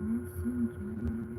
Messenger.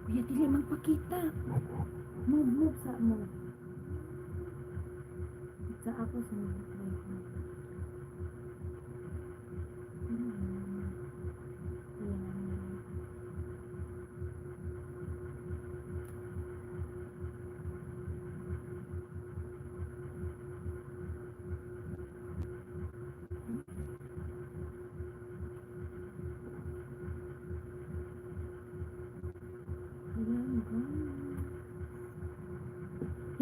Kuya, dili magpakita. Move sa mo. Sa ako sa mo.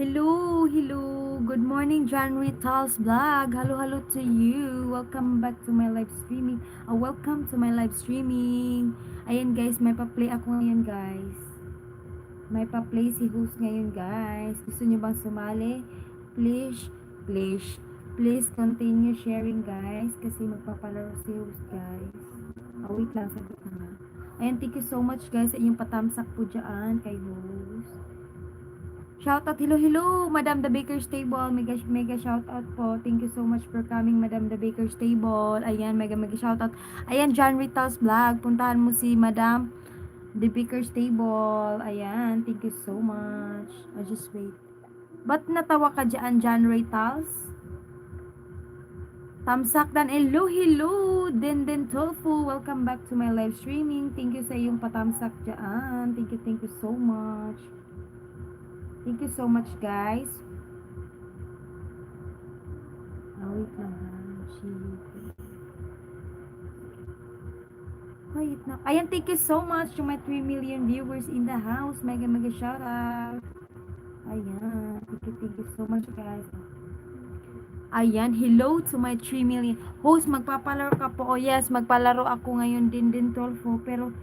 Hello, hello. Good morning, John Rital's vlog. Hello, hello to you. Welcome back to my live streaming. Welcome to my live streaming. Ayan guys, may pa-play ako ngayon guys. May pa-play si host ngayon guys. Gusto nyo bang sumali? Please, please, please continue sharing guys. Kasi magpapalaro si host guys. Wait lang, sagot na nga. Ayan, thank you so much guys sa inyong patamsak po dyan kay host. Shoutout, hello, hello, Madam the Baker's Table. Mega, mega shoutout po. Thank you so much for coming, Madam the Baker's Table. Ayan, mega, mega shoutout. Ayan, John Rital's vlog. Puntahan mo si Madam the Baker's Table. Ayan, thank you so much. Just wait. Ba't natawa ka dyan, John Rital's? Tamsak dan, hello, hello. Den Tofu. Welcome back to my live streaming. Thank you sa iyong patamsak dyan. Thank you so much. Thank you so much, guys. Wait lang ha. Wait na. Ayan, thank you so much to my 3 million viewers in the house. Mega, mega shout out. Ayan. Thank you so much, guys. Ayan, hello to my 3 million. Host, magpapalaro ka po. Oh yes, magpalaro ako ngayon din Tolfo. Pero,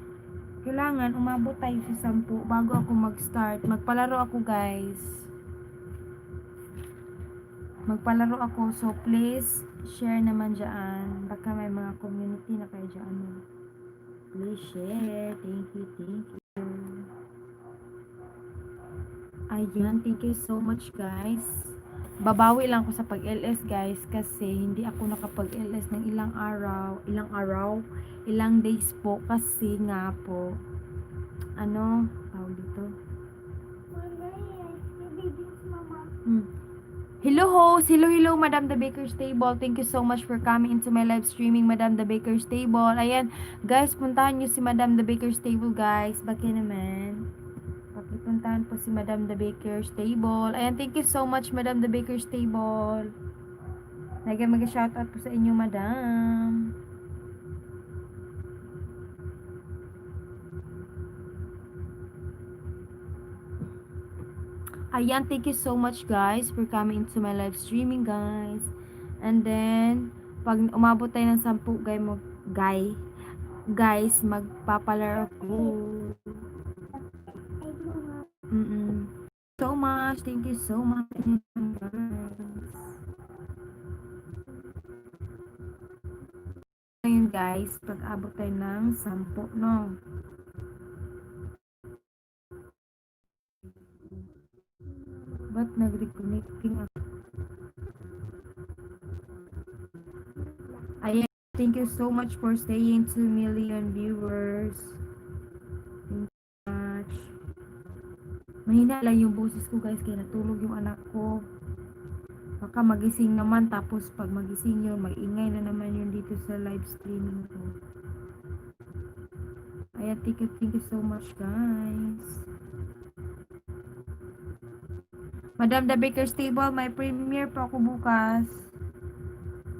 kailangan umabot tayo sa 10 bago ako mag-start. Magpalaro ako, guys. Magpalaro ako. So, please, share naman dyan. Baka may mga community na kayo dyan. Please share. Thank you. Ayan, thank you so much, guys. Babawi lang ako sa pag-LS, guys, kasi hindi ako nakapag-LS ng ilang days po, kasi nga po, tawag dito. Hello, Madam the Baker's Table. Thank you so much for coming into my live streaming, Madam the Baker's Table. Ayan, guys, puntahan nyo si Madam the Baker's Table, guys. Bakit naman? Pakipuntahan po si Madam the Baker's Table. Ayan, thank you so much, Madam the Baker's Table. Mag-shoutout po sa inyo, Madam. Ayan, thank you so much, guys, for coming to my live streaming, guys. And then, Pag umabot tayo ng 10 guys, magpapalaro ako. Mm. So much. Thank you so much. Ngayon guys, pag abot tayo ng 10, no? Ba't nag-reconnecting ako? Ayan, thank you so much for staying 2 million viewers. Thank you so much. Mahina lang yung boses ko guys, kaya natulog yung anak ko. Baka magising naman, tapos pag magising yun, mag-ingay na naman yun dito sa live streaming ko. Ayan, thank you so much guys. Madam the Baker's Table, may premiere po ako bukas.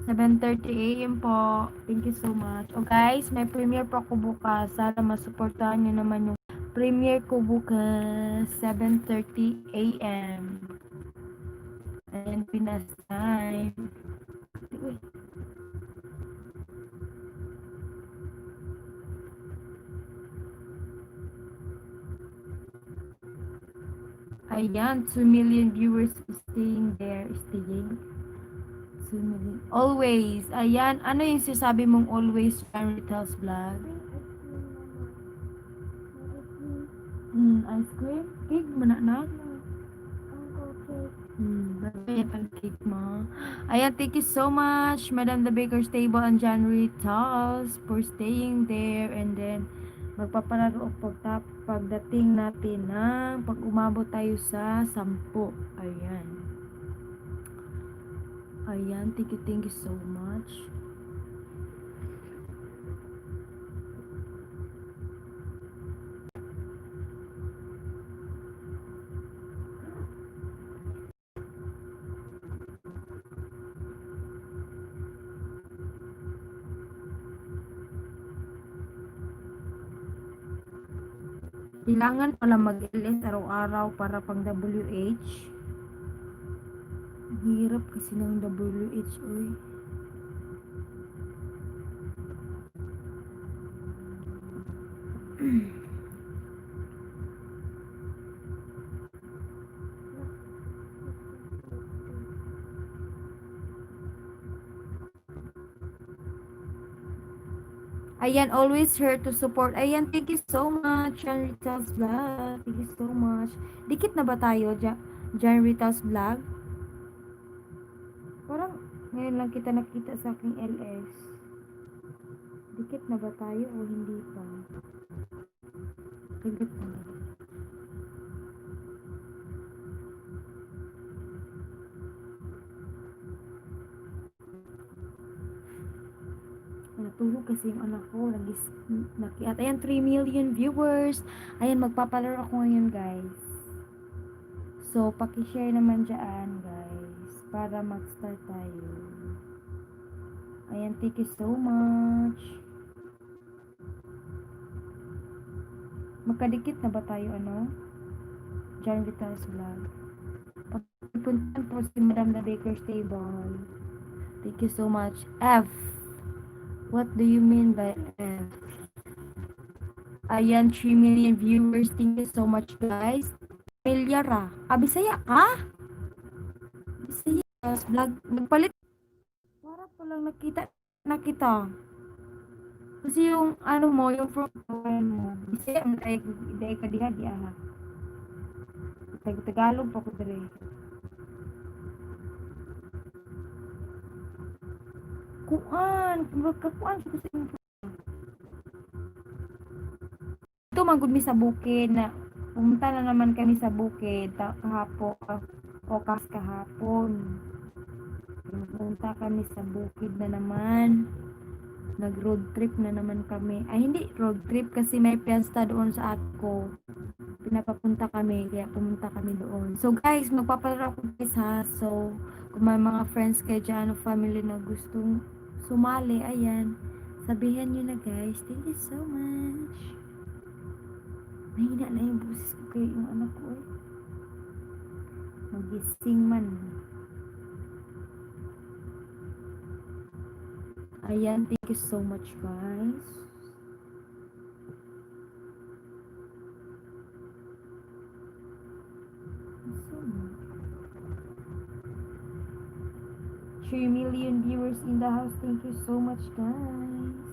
7:30 AM po. Thank you so much. O guys, may premiere po ako bukas. Sana masuportahan nyo naman yung premiere ko bukas. 7:30 AM. Ayan, Pinas time. Uy. Ayan, 2 million viewers staying there. Staying. 2 million. Always. Ayan, ano yung sinasabi mong always, John Ritel's vlog? Ice cream? Cake mo na? Ayan, cake mo. Ayan, thank you so much, Madam the Baker's Table and January Talks for staying there. And then, magpapalaro pagdating natin ng pag umabot tayo sa 10. Ayan. Ayan, thank you so much. Kailangan pala mag-LS araw-araw para pang WH. Hirap kasi ng WH, oy. Ayan, always here to support. Ayan, thank you so much, Jan Rita's Vlog. Thank you so much. Dikit na ba tayo, Jan Rita's Vlog? Parang ngayon lang kita nakita sa aking LS. Dikit na ba tayo o hindi pa? Dikit na ba? Natulog kasi yung anak ko. At ayan, 3 million viewers. Ayan, magpapalaro ako ngayon, guys. So, pakishare naman dyan, guys. Para mag-start tayo. Ayan, thank you so much. Magkadikit na ba tayo, ano? John Vital's Vlog. Pagpuntan po si Madam the Baker's Table. Thank you so much. F. What do you mean by F? Ayan, 3 million viewers. Thank you so much, guys. Familiar Bisaya ka? Bisaya vlog. Nagpalit. Para palang na kita. Kasi yung ano mo, yung profile mo. Bisaya, dahil ka diha, di aha. Tagalog pa ko dire. Kuan siya kasi ito magud mi sa bukid na pumunta na naman kami sa bukid kahapon o kahapon. Pumunta kami sa bukid na naman. Nag-road trip na naman kami. Ay, hindi road trip kasi may piyesta doon sa atko. Pinapapunta kami, kaya pumunta kami doon. So guys, magpapalaro ako guys ha. So, kung may mga friends kayo dyan o family na gustong sumali, ayan. Sabihan nyo na guys. Thank you so much. Mahina na yung boses ko kayo yung anak ko eh. Magising man. Ayan, thank you so much, guys. 3 million viewers in the house. Thank you so much, guys.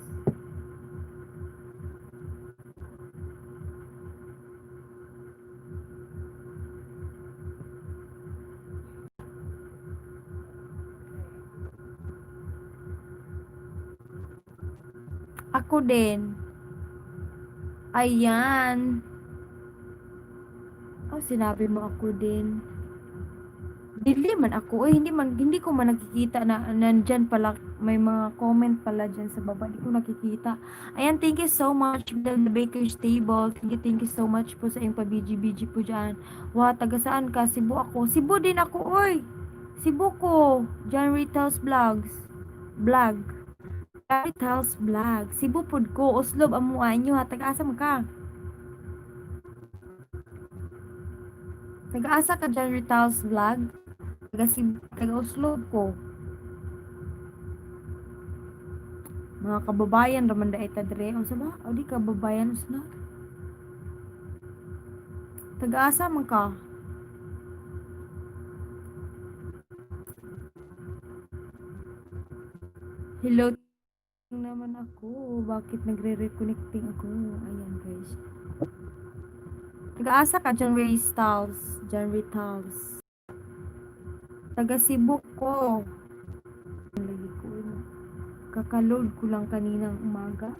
Ako din. Ayan. Oh, sinabi mo ako din. Dili man ako. Hindi ko man nakikita na nandyan pala. May mga comment pala dyan sa baba. Hindi ko nakikita. Ayan, thank you so much. The Baker's Table. Thank you so much po sa iyong pa-BG-BG po dyan. Wow, taga saan ka? Cebu ako. Cebu din ako, oy. Cebu ko. John Ritos Vlogs. Vlog. John Ritos Vlog. Cebu pod ko. Oslob amuan nyo ha. Taga-asam ka. Taga-asa ka John Ritos Vlog. Taga-Oslob ko. Mga kababayan raman da ita dire. Unsa ba? O di kababayan usna. Taga-asa man ka? Hello naman ako. Bakit nagre-reconnecting ako? Ayan guys. Taga-asa ka John Ray Styles. John Ray Styles. Taga Cebu ko. Lagi ko. Kakaload ko lang kaninang umaga.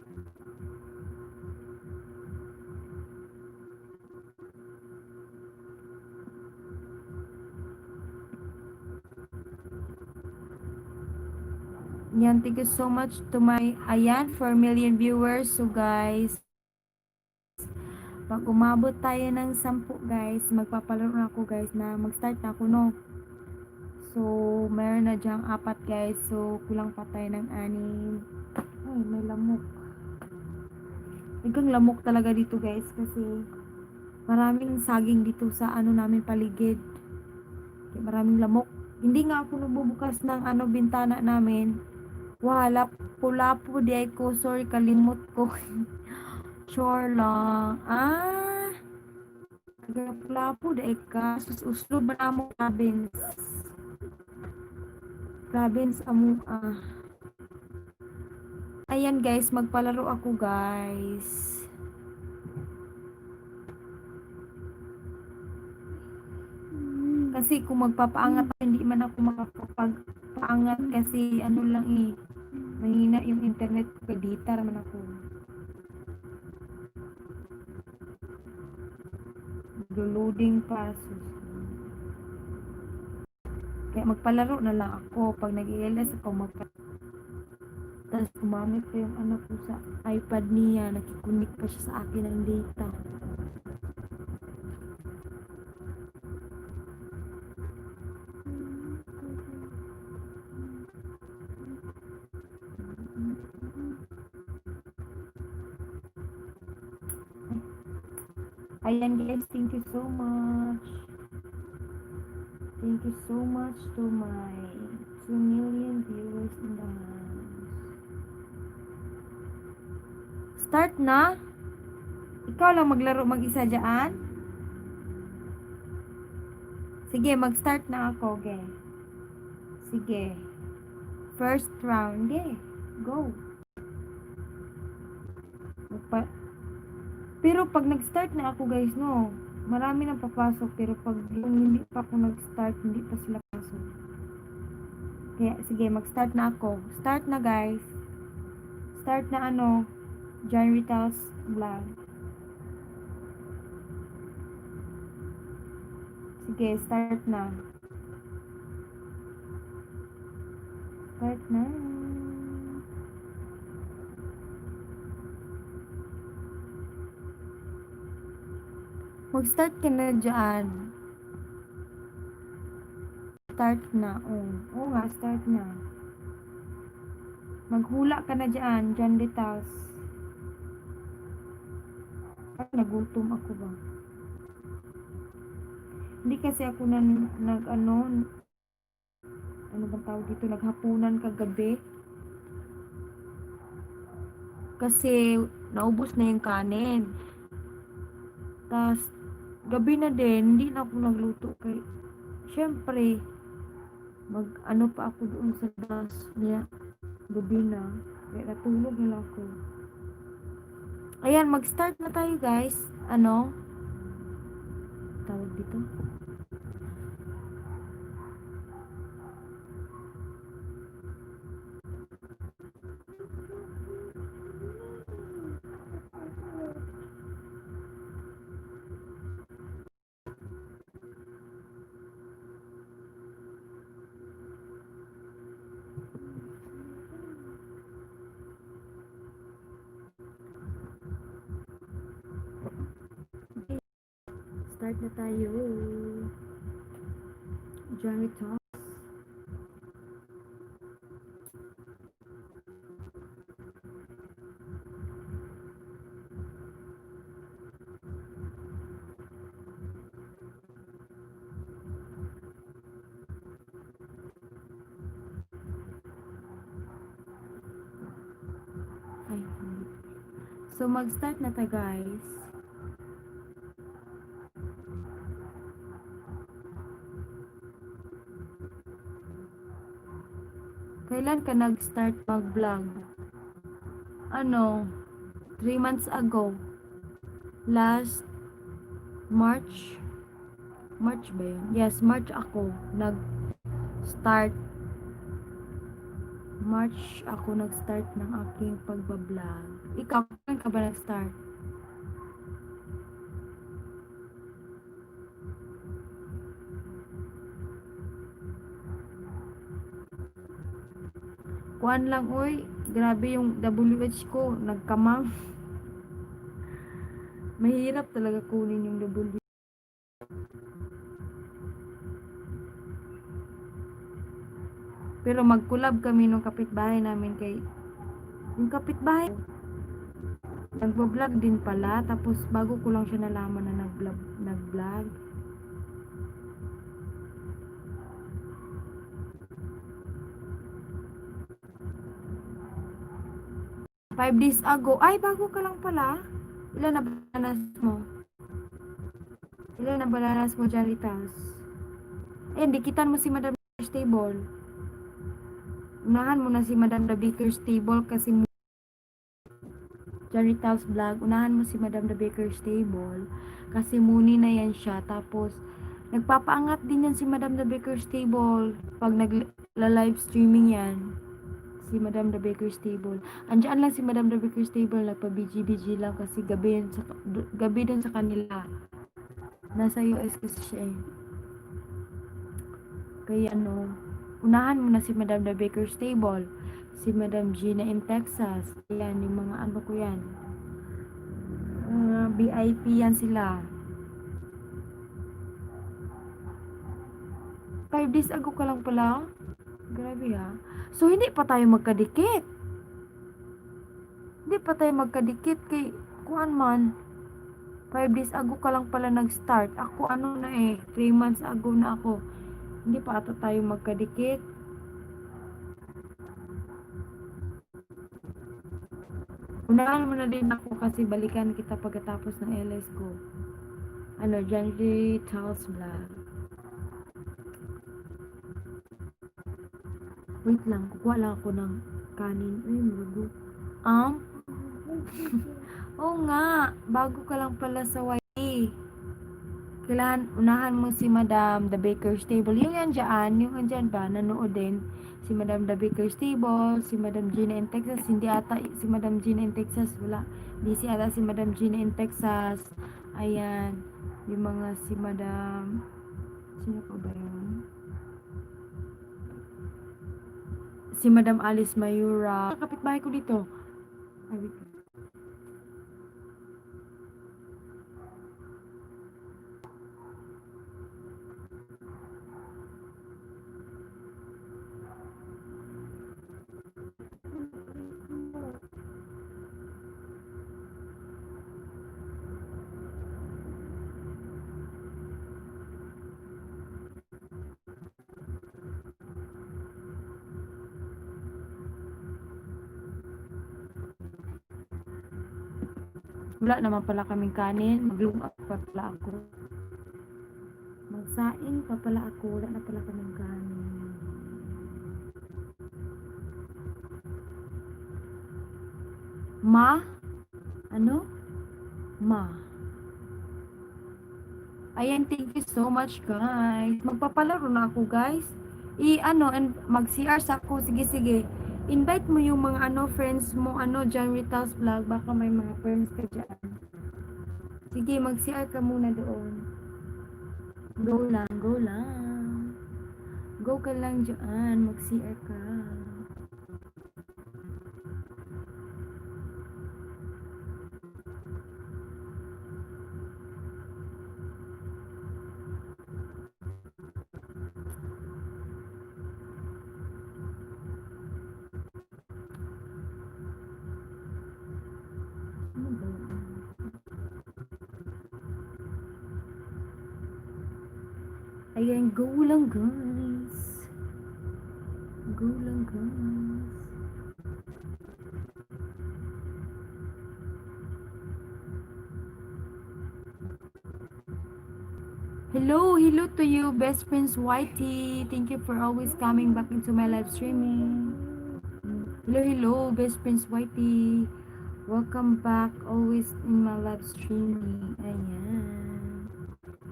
Yan, thank you so much to my, ayan, 4 million viewers. So guys, pag umabot tayo ng 10 guys, magpapalaro na ako guys na mag-start na ako no. So, meron na dyang 4 guys. So, kulang pa tayo ng 6. Ay, may lamok. Igang lamok talaga dito guys kasi maraming saging dito sa ano namin paligid. Kaya maraming lamok. Hindi nga ako nagbubukas ng ano bintana namin. Wala, lapo di ay ko. Sorry, kalimot ko. Sure lang. Ah, lapo di ay ka. Uslo ba na mo province? Province amo ah. Ayan guys, magpalaro ako guys. Kasi kung magpapaangat ako, hindi man ako makapagpaangat kasi ano lang eh. Mahina yung internet ko. Data naman ako. Loading pa. Kaya magpalaro na lang ako. Pag nag-ILS ako, tapos gumamit ko yung anak ko sa iPad niya. Nakikunik pa siya sa akin ng data. Ayan guys, thank you so much. Thank you so much to my 2 million viewers in the house. Start na? Ikaw lang maglaro mag-isa dyan? Sige, mag-start na ako, okay? Sige. First round, okay? Go. Pero pag nag-start na ako guys, no, marami nang papasok. Pero pag yung hindi pa ako nag-start, hindi pa sila pasok. Kaya, sige, mag-start na ako. Start na guys. Start na ano, John Ritas Vlog. Sige, start na. Start na. Mag-start ka na dyan. Start na. Oo nga, start na. Maghula ka na dyan, John Ritas. Ay, nagutom ako ba? Hindi kasi ako ano bang tawag dito, naghapunan kagabi. kasi naubos na yung kanin. Tas gabi na din, hindi na ako nagluto kay syempre mag ano pa ako doon sa das niya gabi na. Kaya natulog na lang ako. Ayan, mag-start na tayo guys. Ano? Tawag dito. Start na tayo. Journey Talk. Ay, so mag-start na tayo guys. Kailan ka nag-start mag-vlog? Ano? 3 months ago. Last March. March ba yun? Yes, March ako nag-start. March ako nag-start ng aking pagbablog. Ikaw, kailan ka ba nag-start? Kuan lang, uy. Grabe yung WH ko. Nagkamang. Mahirap talaga kunin yung WH. Pero mag-collab kami nung kapitbahay namin kay yung kapitbahay nagbo-vlog din pala, tapos bago ko lang siya nalaman na nag-vlog. 5 days ago. Ay, bago ka lang pala. Ilan na bananas mo? Ilan na bananas mo, Jaritas? Eh, dikitan mo si Madam Stable. Unahan mo na si Madam the Baker's Table kasi Jaritas Vlog. Unahan mo si Madam the Baker's Table kasi muni na yan siya. Tapos, nagpapaangat din yan si Madam the Baker's Table pag nagla-live streaming yan. Si Madam the Baker's Table. Andiyan lang si Madam the Baker's Table, nagpa-BG-BG lang kasi gabi dun sa kanila. Nasa US kasi siya eh. Kaya ano, unahan mo na si Madam the Baker's Table. Si Madam Gina in Texas. Ayan, yung mga ano ko yan. VIP yan sila. 5 days ago ka lang pala. Grabe ha. So, hindi pa tayo magkadikit. Hindi pa tayo magkadikit kay kuan man. 5 days ago ka lang pala nag-start. Ako ano na eh, 3 months ago na ako. Hindi pa ata tayo magkadikit. Unahan mo na din ako kasi balikan kita pagkatapos ng LS ko. Ano, January Charles Vlog. Wait lang, kukuha lang ako ng kanin. Ay, mago. Oo nga, bago ka lang pala sa YA. Kailangan unahan mo si Madam the Baker's Table. Yung andyan ba, nanood din. Si Madam the Baker's Table, si Madam Gina in Texas. Hindi ata si Madam Gina in Texas, wala. Busy ata si Madam Gina in Texas. Ayan, yung mga si Madam, sino pa ba yun? Si Madam Alice Mayura. Kapitbahay ko dito. Ay, wait. Wala naman pala kaming kanin. Maglungap pa pala ako. Magsaing pa pala ako. Wala na pala kaming kanin. Ma? Ano? Ma. Ayan, thank you so much guys. Magpapalaro na ako guys. And mag-CR sa ako. Sige, sige. Invite mo yung mga friends mo, John Rital's vlog. Baka may mga friends ka dyan. Sige, mag-CR ka muna doon. Go lang, go lang. Go ka lang dyan. Mag-CR ka. Ano ba yun? Ayan, go lang guys. Go lang guys. Hello to you, best friends Whitey. Thank you for always coming back into my live streaming. Hello, best friends Whitey. Welcome back always in my live streaming. Ayan.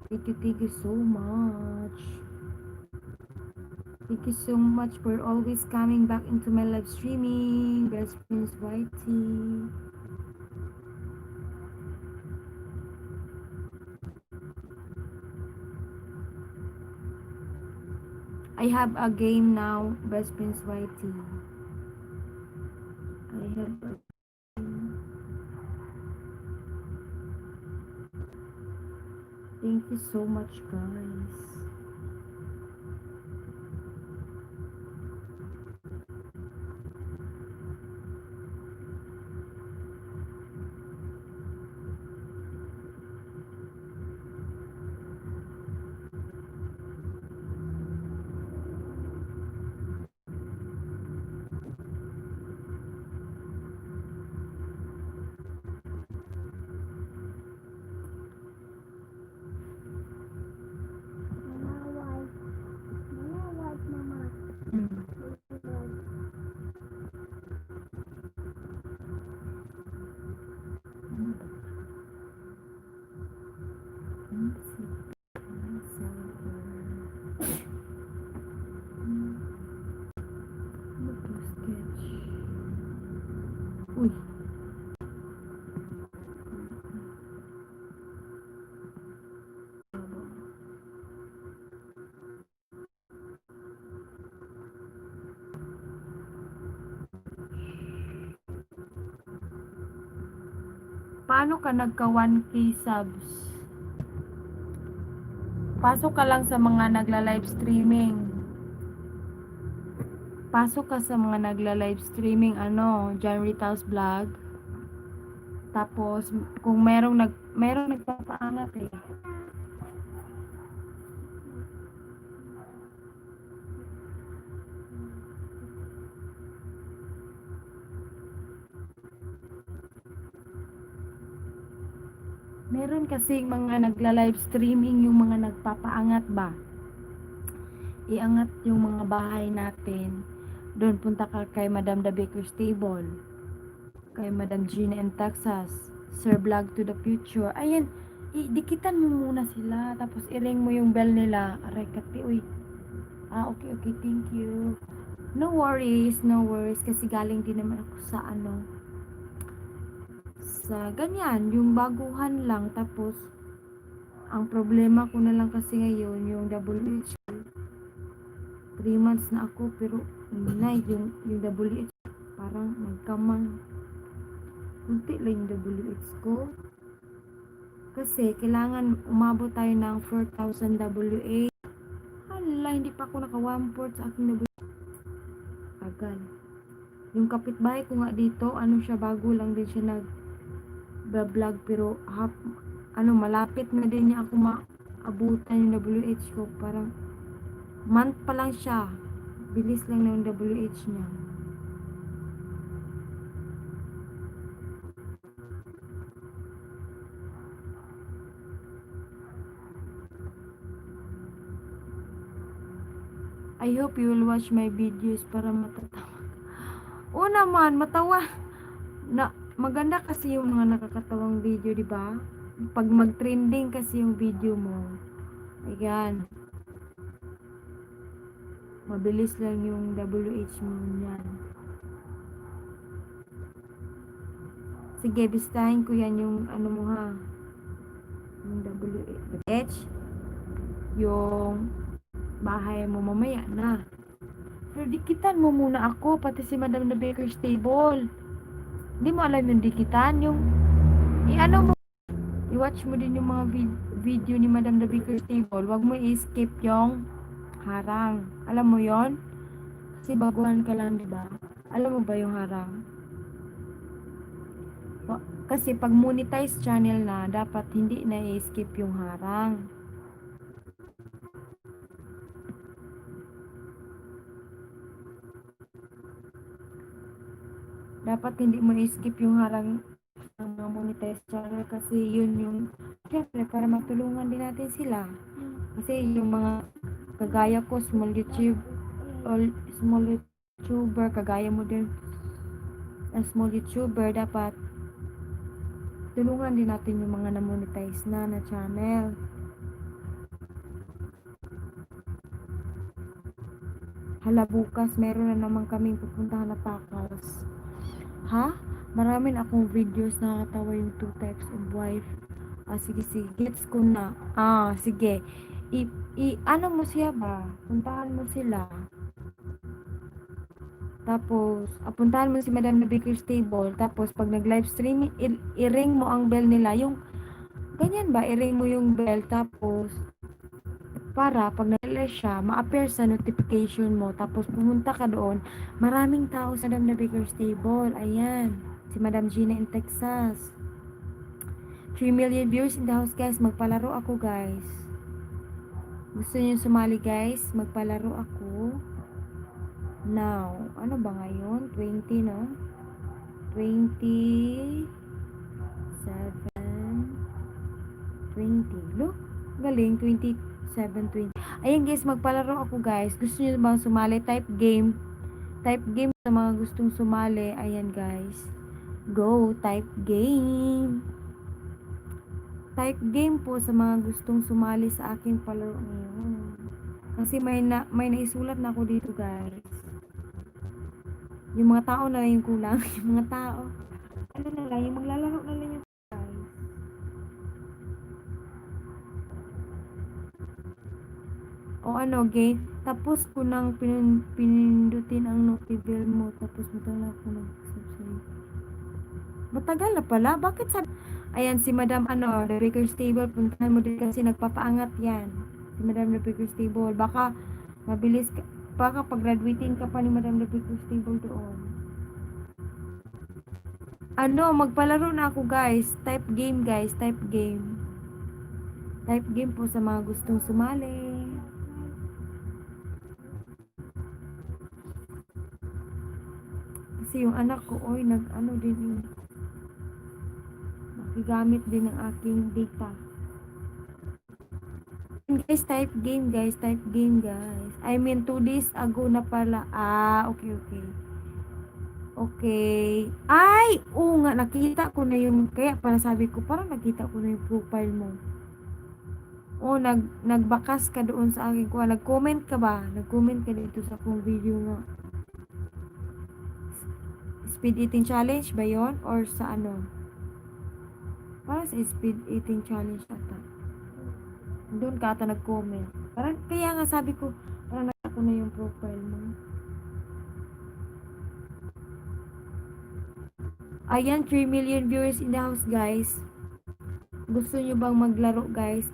Thank you so much. Thank you so much for always coming back into my live streaming, best friends Whitey. I have a game now, best friends Whitey. I have a game. Thank you so much, guys. Uy. Paano ka nagka 1K subs? Pasok ka lang sa mga nagla-live streaming. Pasok ka sa mga nagla-live streaming, John Rital's vlog. Tapos, kung merong nagpapaangat eh. Meron kasi mga nagla-live streaming yung mga nagpapaangat ba? Iangat yung mga bahay natin. Doon punta ka kay Madam The Baker's Table. Kay Madam Gina in Texas. Sir Vlog to the Future. Ayan, dikitan mo muna sila. Tapos i-ring mo yung bell nila. Aray, kati, uy. Okay, thank you. No worries. Kasi galing din naman ako sa ganyan, yung baguhan lang. Tapos, ang problema ko na lang kasi ngayon, yung WH. 3 months na ako, pero yung WH, parang magkamang. Kunti lang yung WH ko. Kasi, kailangan umabot tayo ng 4,000 WH. Hala, hindi pa ako naka 1/4 sa aking WH. Tagal. Yung kapitbahay ko nga dito, siya, bago lang din siya nag-vlog, pero malapit na din niya ako maabutan yung WH ko. Parang month pa lang siya. Bilis lang na yung WH niya. . 4 I hope you will watch my videos para matatawa. Oo naman, matawa. Na, maganda kasi yung mga nakakatawang video, di ba? Pag mag-trending kasi yung video mo. Ayan, mabilis lang yung WH mo niyan. Sige, bistahin ko yan yung ano mo ha. Yung WH. Yung bahay mo mamaya na. Pero dikitan mo muna ako, pati si Madam the Baker's Table. Hindi mo alam yung dikitan, yung i-ano mo, i-watch mo din yung mga video ni Madam the Baker's Table. Huwag mo i-skip yung harang. Alam mo yon? Kasi baguhan ka lang, di ba? Alam mo ba yung harang? Kasi pag monetize channel na, dapat hindi na i-skip yung harang. Dapat hindi mo i-skip yung harang ng mga monetize channel kasi yun yung syempre para matulungan din natin sila. Kasi yung mga kagaya ko, small YouTuber, kagaya mo din, small YouTuber, dapat tulungan din natin yung mga na-monetize na channel. Hala, bukas meron na naman kaming pupuntahan na pakals. Ha? Marami na akong videos na nakakatawa yung two types of wife. Sige, gets ko na. Sige. Ano mo siya ba? Puntahan mo sila. Tapos, puntahan mo si Madam na Baker's Table. Tapos, pag nag-live streaming, i-ring mo ang bell nila. Yung, ganyan ba? I-ring mo yung bell. Tapos, para pag nag-live siya, ma-appear sa notification mo. Tapos, pumunta ka doon. Maraming tao sa Madam na Baker's Table. Ayan. Si Madam Gina in Texas. 3 million viewers in the house, guys. Magpalaro ako, guys. Gusto niyo sumali, guys? Magpalaro ako. Now, ano ba ngayon? 20, no? 27, 20. Look, galing. 27, 20. Ayan, guys. Magpalaro ako, guys. Gusto niyo bang sumali? Type game. Type game sa mga gustong sumali. Ayan, guys. Go, type game. Type game po sa mga gustong sumali sa aking palaro ngayon. Kasi may naisulat na ako dito, guys. Yung mga tao na lang yung kulang. Yung mga tao. Ano na lang, yung maglalaro na lang yung guys. O ano, game. Tapos ko nang pindutin ang notification mo. Tapos matala ko nag-subscribe. Matagal na pala. Bakit sa... Ayan, si Madam The Baker's Table. Puntahan mo din kasi nagpapaangat yan. Si Madam The Baker's Table. Baka mabilis ka. Baka pag-graduating ka pa ni Madam The Baker's Table doon. Magpalaro na ako, guys. Type game, guys. Type game. Type game po sa mga gustong sumali. Kasi yung anak ko, nag-ano din. Nakigamit din ng aking data. Guys, type game, guys. Type game, guys. I mean, 2 days ago na pala. Okay. Okay. Ay! Oo nga, nakita ko na yung, kaya pala sabi ko, parang nakita ko na yung profile mo. Nagbakas ka doon sa akin ko. Nag-comment ka ba? Nag-comment ka dito sa akong video nga. Speed eating challenge ba yon? Or sa ano? Parang sa speed eating challenge ata. Doon ka ata nag-comment. Parang, kaya nga sabi ko, parang nakita ko na yung profile mo. Ayan, 3 million viewers in the house, guys. Gusto nyo bang maglaro, guys?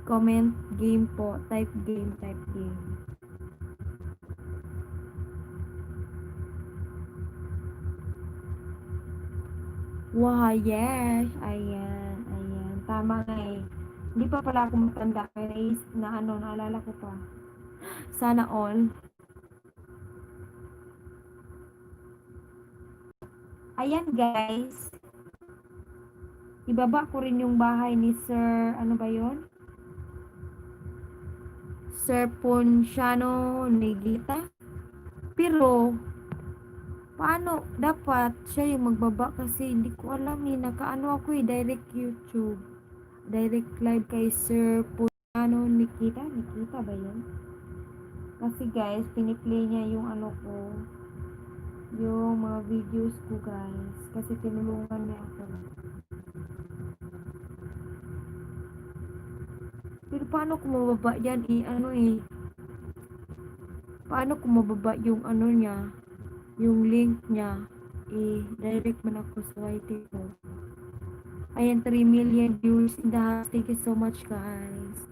Comment, game po. Type game. Wow, yes. Ayan. Tama nga eh. Hindi pa pala ako matanda. Kaya naalala ko pa. Sana all. Ayan, guys. Ibaba ko rin yung bahay ni Sir, ano ba yon? Sir Ponciano Negita. Pero, paano dapat siya yung magbaba kasi hindi ko alam eh. Nakaano ako eh, direct YouTube. Direct live kay Sir Ponciano Nikita. Nikita ba yun? Kasi guys, piniplay niya yung ano ko, yung mga videos ko guys. Kasi tinulungan niya ako. Pero paano ko mababa yan eh, ano eh. Paano ko mababa yung ano niya, yung link niya. Eh, direct man ako sa YT ko. Ayan, 3 million views in the house. Thank you so much guys.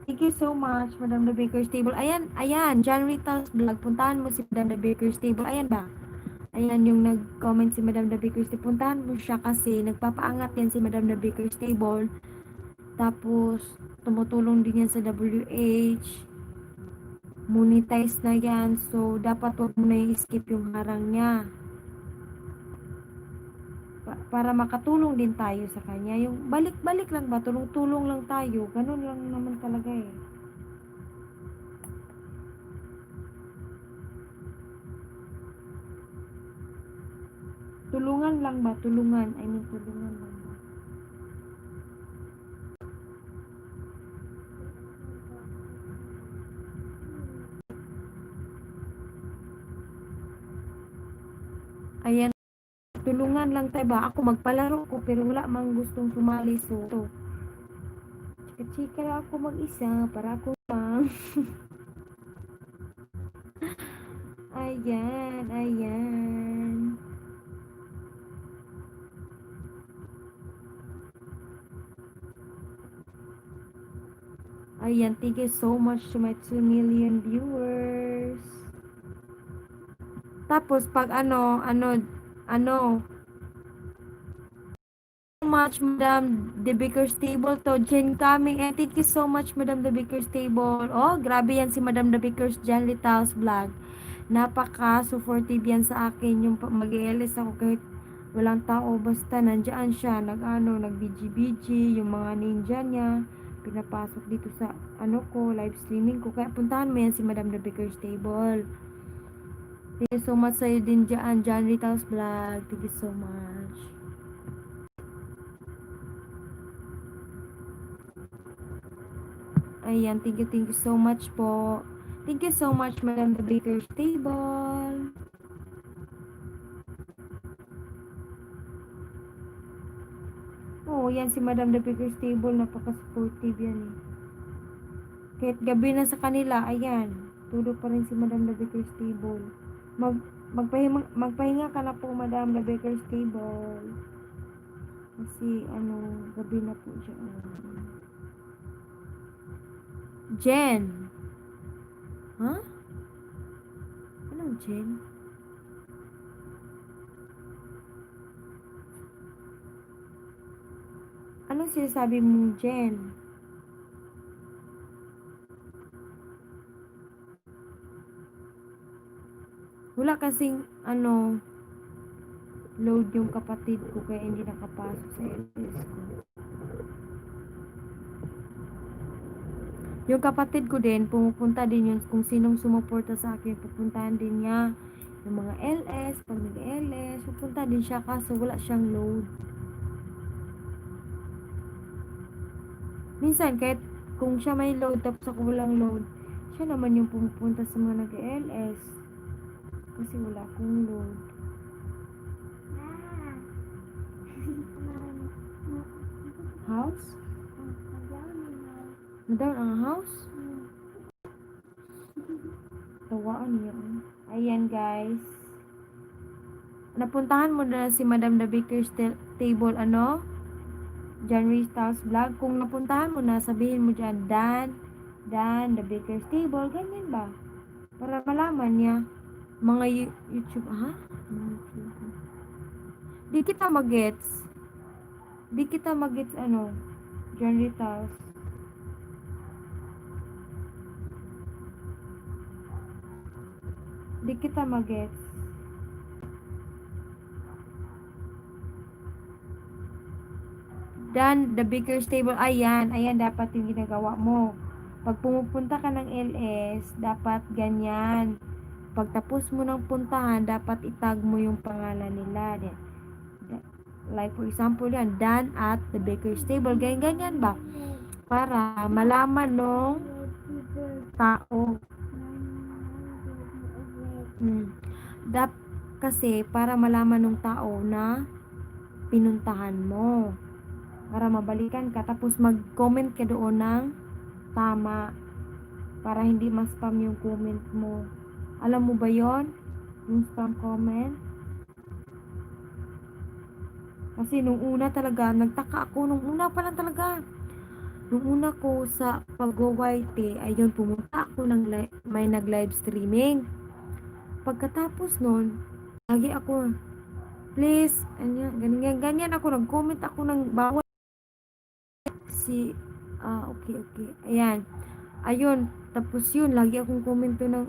Thank you so much, Madam the Baker's Table. Ayan, ayan, John Rita's vlog. Puntahan mo si Madam the Baker's Table. Ayan ba? Ayan yung nag-comment si Madam the Baker's Table. Puntahan mo siya kasi nagpapaangat yan si Madam the Baker's Table. Tapos, tumutulong din yan sa WH. Monetize na yan. So, dapat huwag mo na i-skip yung harang niya. Para makatulong din tayo sa kanya. Yung balik-balik lang ba? Tulong-tulong lang tayo. Ganun lang naman talaga eh. Tulungan lang ba? Tulungan. I mean, tulungan lang ba? Ayan. Tulungan lang tayo ba? Ako magpalaro ko pero wala mang gustong sumali. So, to. Chika-chika lang ako mag-isa para ako lang. Ayan, ayan. Ayan, thank you so much to my 2 million viewers. Tapos, pag ano, much, Madam The Baker's Table to. Jen coming. And thank you so much, Madam The Baker's Table. Oh, grabe yan si Madam The Baker's Jan Litals vlog. Napaka-supportive yan sa akin. Yung mag-ELS ako kahit walang tao. Basta nandiyan siya. Nag-BG-BG. Yung mga ninja niya. Pinapasok dito sa ano ko, live streaming ko. Kaya puntahan mo yan si Madam The Baker's Table. Thank you so much sa'yo din dyan, Jan Litals vlog. Thank you so much. Ayan, thank you so much po. Thank you so much, Madam the Baker's Table. Oh, yan si Madam the Baker's Table, napaka-supportive yan eh. Kahit gabi na sa kanila, ayan, tulog pa rin si Madam the Baker's Table. Magpahinga ka na po, Madam the Baker's Table. Kasi, gabi na po siya. Jen! Ha? Huh? Anong Jen? Anong sinasabi mong Jen? Wala kasing, load yung kapatid ko kaya hindi nakapasok sa LS ko. Yung kapatid ko din, pumupunta din yun kung sinong sumuporta sa akin, pupuntahan din niya yung mga LS, pag nag-LS, pupunta din siya kaso wala siyang load. Minsan kahit kung siya may load tapos ako walang load, siya naman yung pumupunta sa mga nag-LS kasi wala akong load. House? Madam ang house? Tawaan niya. Ayan guys. Napuntahan mo na si Madam the Baker's Table, January Styles Vlog. Kung napuntahan mo na, sabihin mo dyan, Dan, the Baker's Table. Ganyan ba? Para malaman niya. Mga YouTube, ha? Di kita magets. Di kita magets, January Styles. Di kita magets. Dan, the Baker's Table. Ayan dapat yung ginagawa mo. Pag pumupunta ka ng LS, dapat ganyan. Pagtapos mo ng puntahan, dapat itag mo yung pangalan nila. Like for example yan, Dan at the baker's table. Ganyan ba? Para malaman nung tao. Hmm. Dap kasi para malaman ng tao na pinuntahan mo. Para mabalikan ka. Tapos mag-comment ka doon ng tama. Para hindi ma-spam yung comment mo. Alam mo ba yon? Yung spam comment? Kasi nung una talaga, nagtaka ako. Nung una pa lang talaga. Nung una ko sa pag-YT, ayun, pumunta ako ng may nag-live streaming. Pagkatapos nun, lagi ako, please, ganyan ako, nag-comment ako ng bawal si, okay, okay, ayan, ayun, tapos yun, lagi akong komento ng,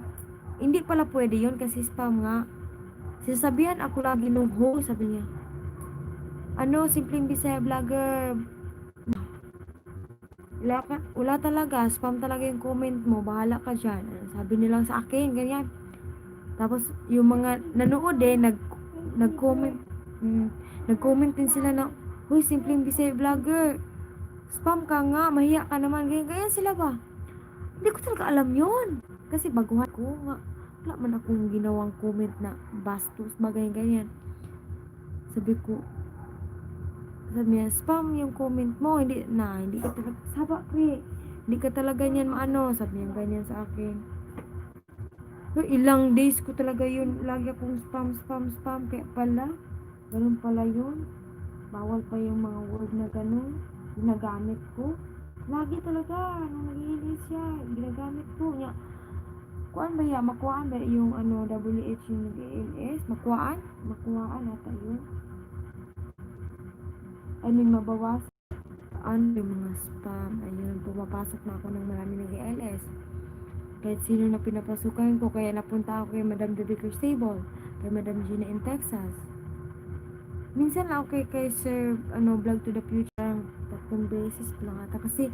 hindi pala pwede yun kasi spam nga. Sinasabihan ako lagi nung host, sabi niya, ano, Simpleng Bisaya vlogger, wala talaga, spam talaga yung comment mo, bahala ka dyan. Sabi nilang sa akin, ganyan. Tapos, yung mga nanood nag-comment, mm, nag-comment din sila na, Uy, Simpleng Bisaya vlogger, spam ka nga, mahiya ka naman, ganyan, ganyan sila ba? Hindi ko talaga alam yon. Kasi baguhan ko nga, wala man akong ginawang comment na bastos, bagay ganyan. Sabi ko, sabi niya, spam yung comment mo, hindi ka talaga, saba pre, hindi ka talaga niyan maano, sabi niya ganyan sa akin. So, ilang days ko talaga yun, lagi akong spam, kaya pala, ganun pala yun, bawal pa yung mga word na ganun, ginagamit ko, lagi talaga, nung nag-iilis siya, ginagamit ko, nga, kuan ba ya, makuhaan ba yung ano, WH yung nag-iilis, makuhaan ata yun, I mean, mabawas, ano yung mga spam, ayun, pumapasok na ako ng marami nag-ALS. Kahit sino na pinapasukan ko, kaya napunta ako kay Madam The Baker's Table, kay Madam Gina in Texas. Minsan lang okay kay Sir, ano, Vlog to the Future, tatlong beses lang ata. Kasi,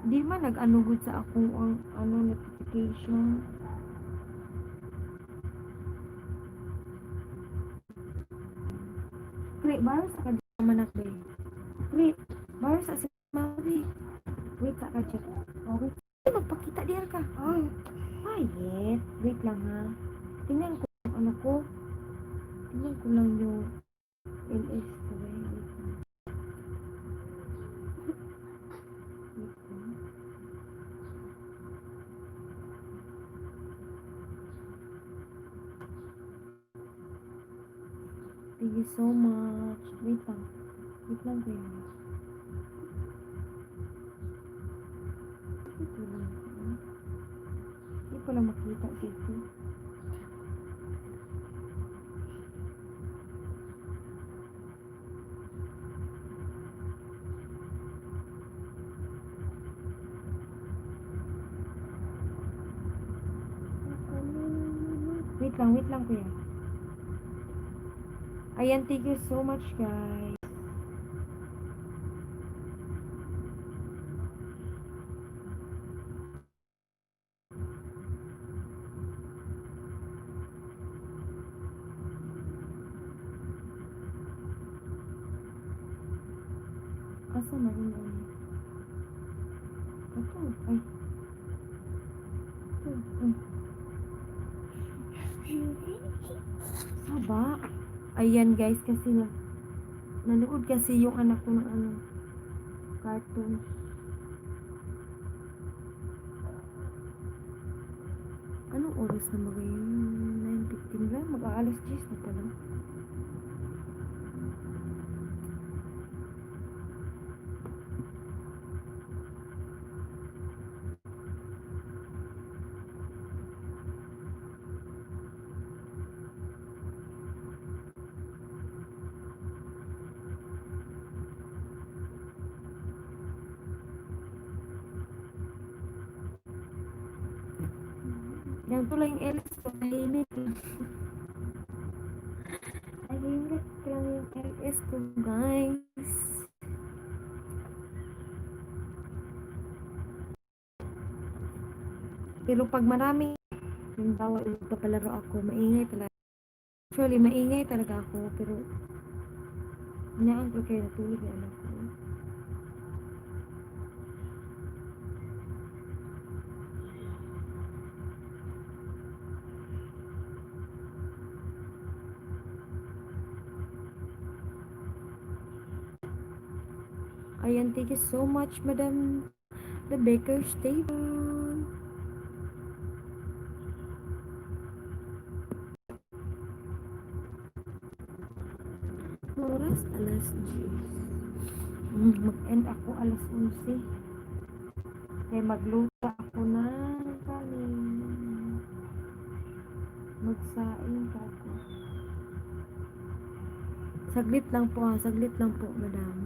di man nag-anugod sa akong ang, ano, notification. Pre, baro sa kadya manak ba eh. Pre, baro sa si Mavi. Wait sa kadya. Oh, wait. Ay, magpakita diyan ka. Ay, wait. Wait lang ha. Tingnan ko yung ano ko. Tingnan ko lang yung LS ko. Wait lang. Wait lang. Thank you so much. Wait lang. Wait lang kayo. Ito lang. Hindi ko lang makita dito. Wait lang kuya. Ayan, thank you so much guys. Asa na rin ano? Ito, ay. Ito, Saba. Ayan guys, kasi nanood kasi yung anak ko ng ano, cartoon. Anong oras na ba ngayon? 9:15 lang? Mag-aalas 10 na pala. Yan to lang yung LS ko. Tahimik lang. Tahimik lang yung LS ko guys. Pero pag marami, halimbawa magpapalaro ako, maingay talaga. Actually, maingay talaga ako, pero inaan ko kayo natulog yung anak ko. Ayan, thank you so much, Madam the Baker's Table. Oras, alas 10. Mag-end ako alas 11. Kaya magluto ako ng kanin. Magsaing pa ako. Saglit lang po ha, saglit lang po, madam.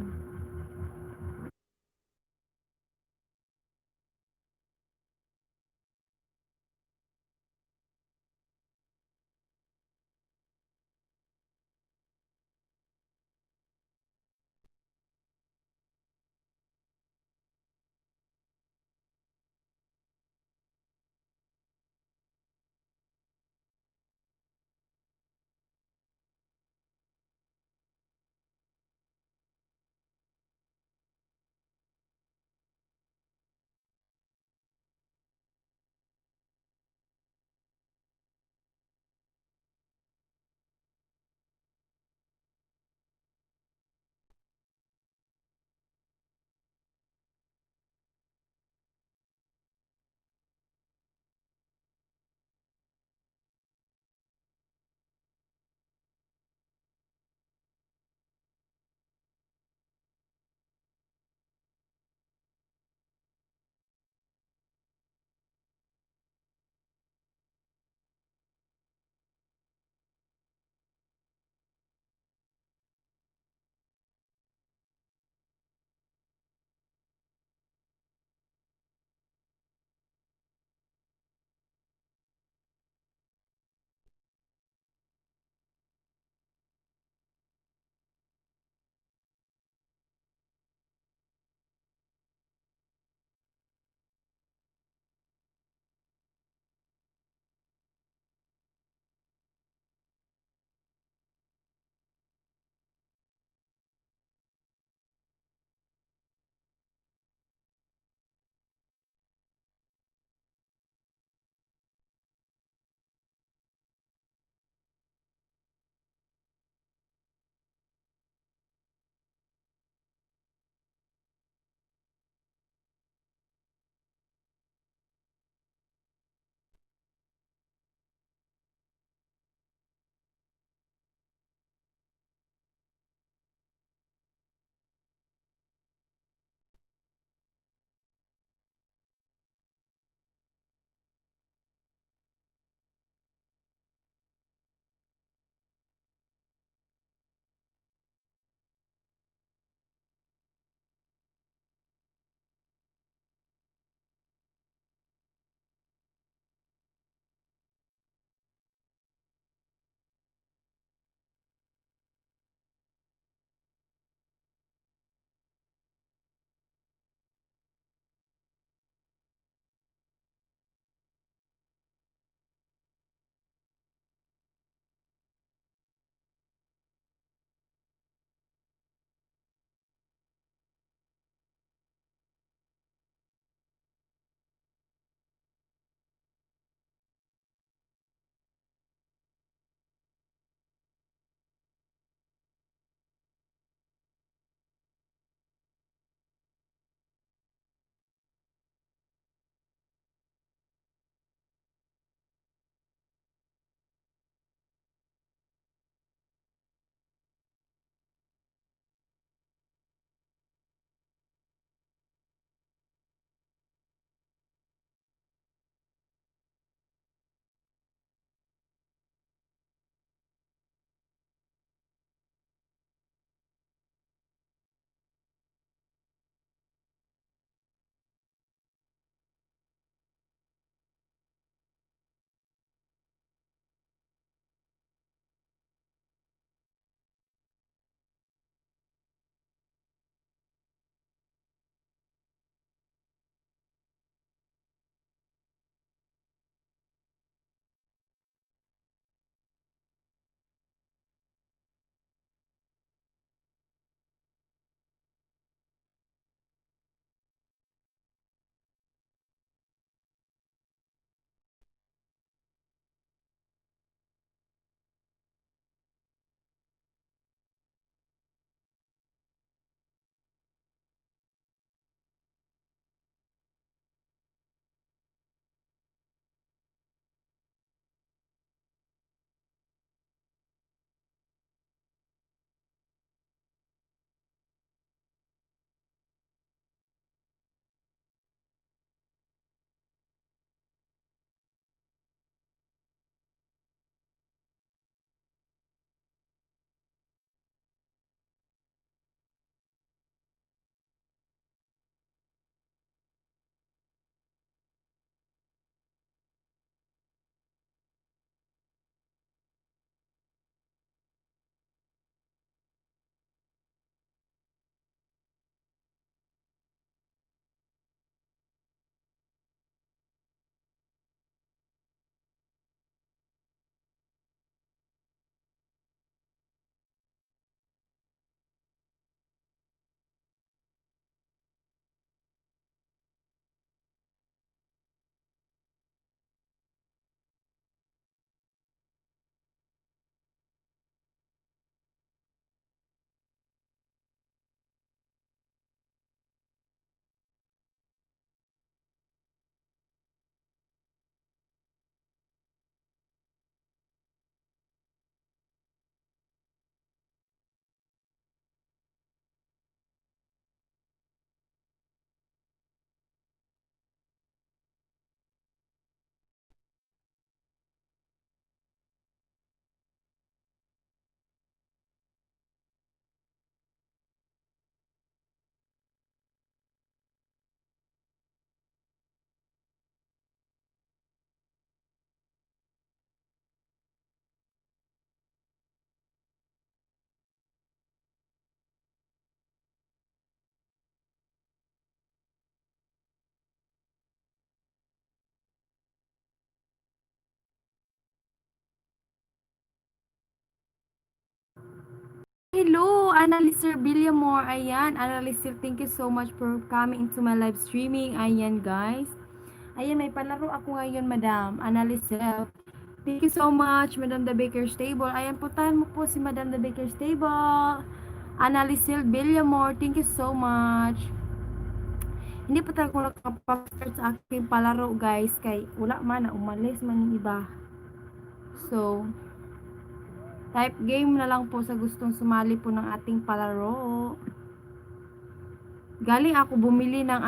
hello, Annalise Villamor. Ayan, Annalise, thank you so much for coming into my live streaming. Ayan, guys. Ayan, may palaro ako ngayon, Madam Annalise. Thank you so much, Madam The Baker's Table. Ayan, puntahan mo po si Madam The Baker's Table. Annalise Villamor, thank you so much. Hindi pa tayo kung nakapag-start sa aking palaro, guys. Kay wala man na umalis man yung iba. So, type game na lang po sa gustong sumali po ng ating palaro. Galing ako bumili ng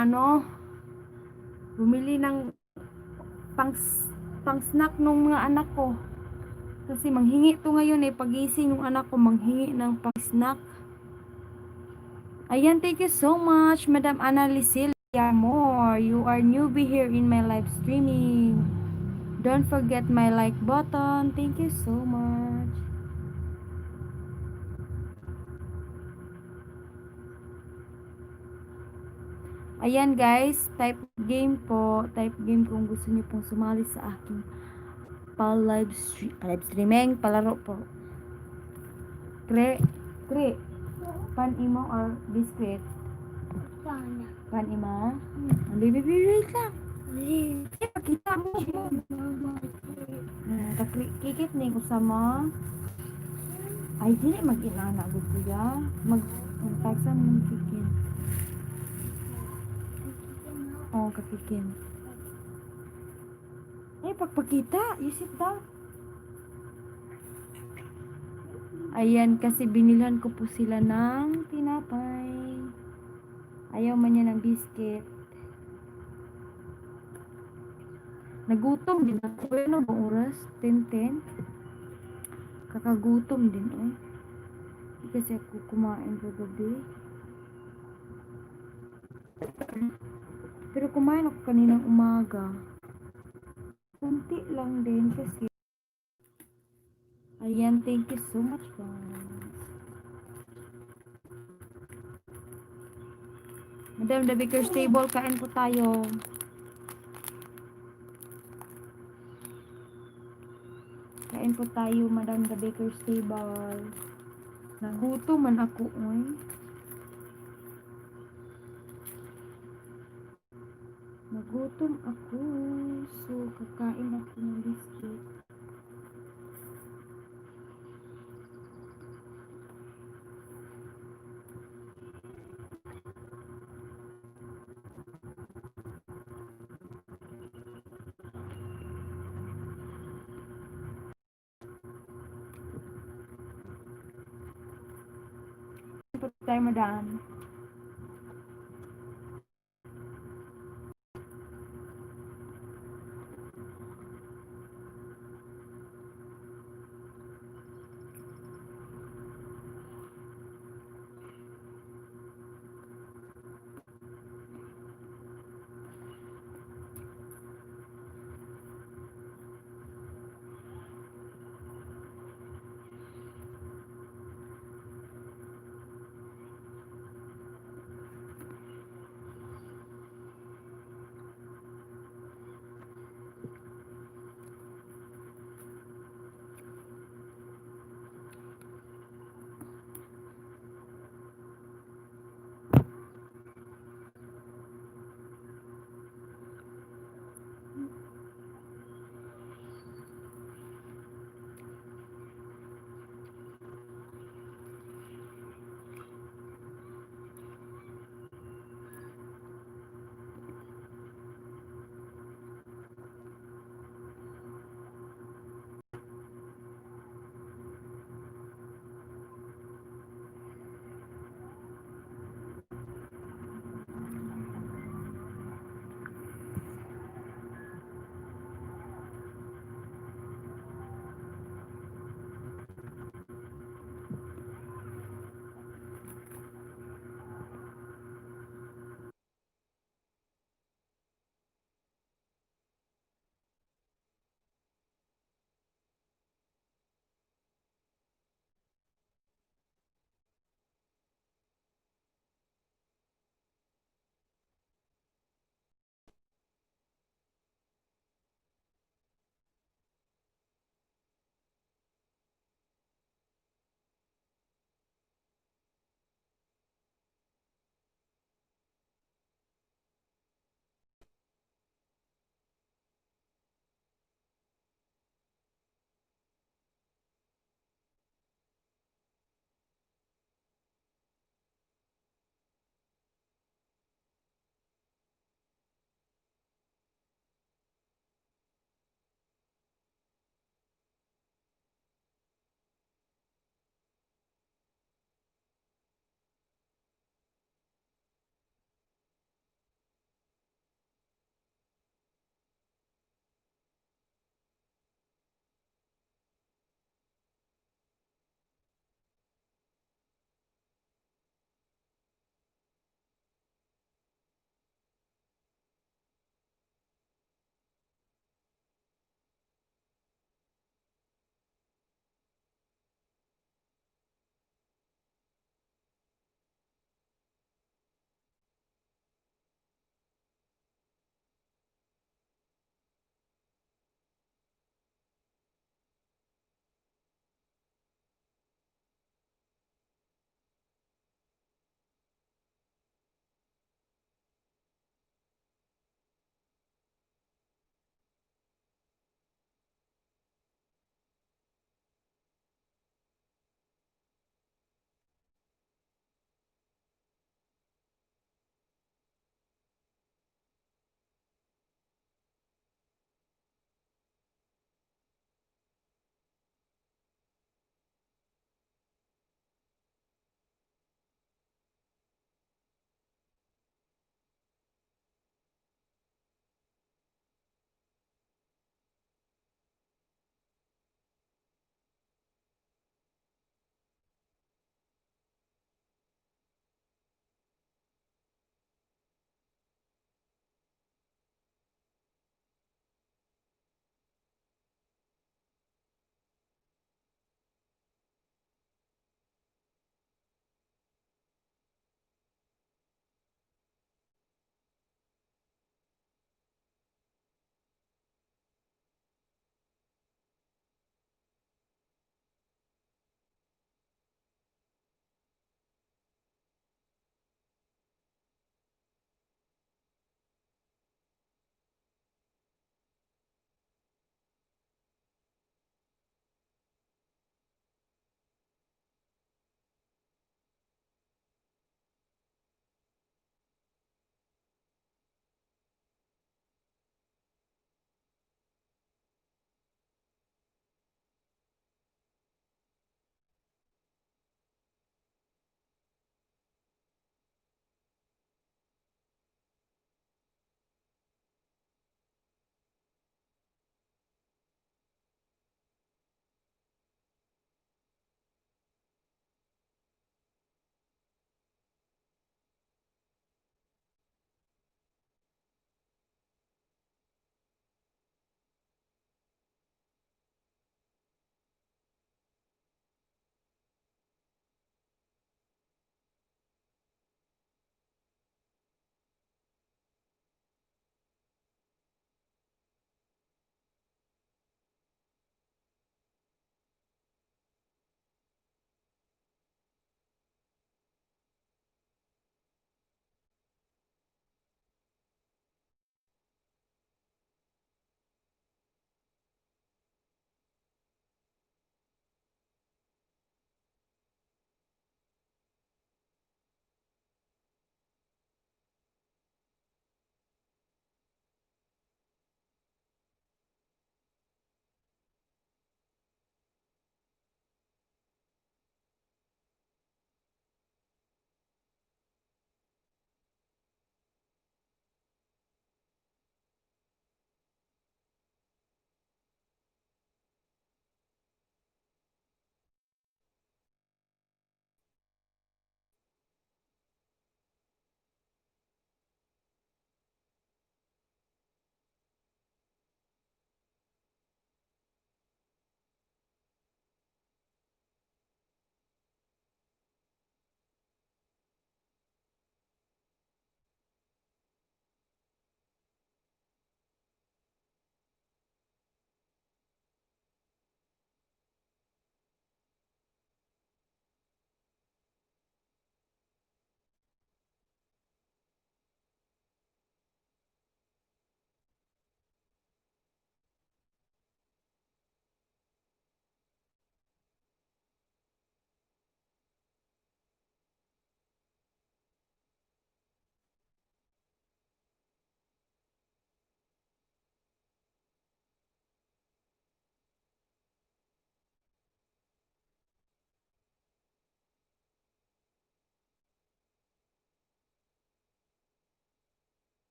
pang, pang snack ng mga anak ko. Kasi manghingi to ngayon pagising ng anak ko, manghingi ng pang snack. Ayan, thank you so much, Madam Ana Licilia Moore. You are newbie here in my live streaming. Don't forget my like button. Thank you so much. Ayan guys, type game po. Type game kung gusto niyo pong sumali sa aking live streaming, palaro po. Kre, pan imo or biscuit? Pan ima? Baby, wait lang. Pakita mo. Kikit ni ko sama. Ay, dili mag-inana gusto ya. Mag-tagsan ng kikin. Oh, kakikin. Ay, pagpakita. You sit down. Ayan, kasi binilhan ko po sila ng tinapay. Ayaw man niya ng biscuit. Nagutom din ako. Ano bang oras? 10:10? Kakagutom din eh. Kasi ako kumain kagabi. Pero kumain ako kaninang umaga. Kunti lang din kasi. Ayan, thank you so much guys. Madam The Baker's Table, kain po tayo. Kain po tayo, Madam The Baker's Table. Nagutom man ako, oy. Nagutom ako. So, kakain ako ng biscuit. Kain po tayo, Madam.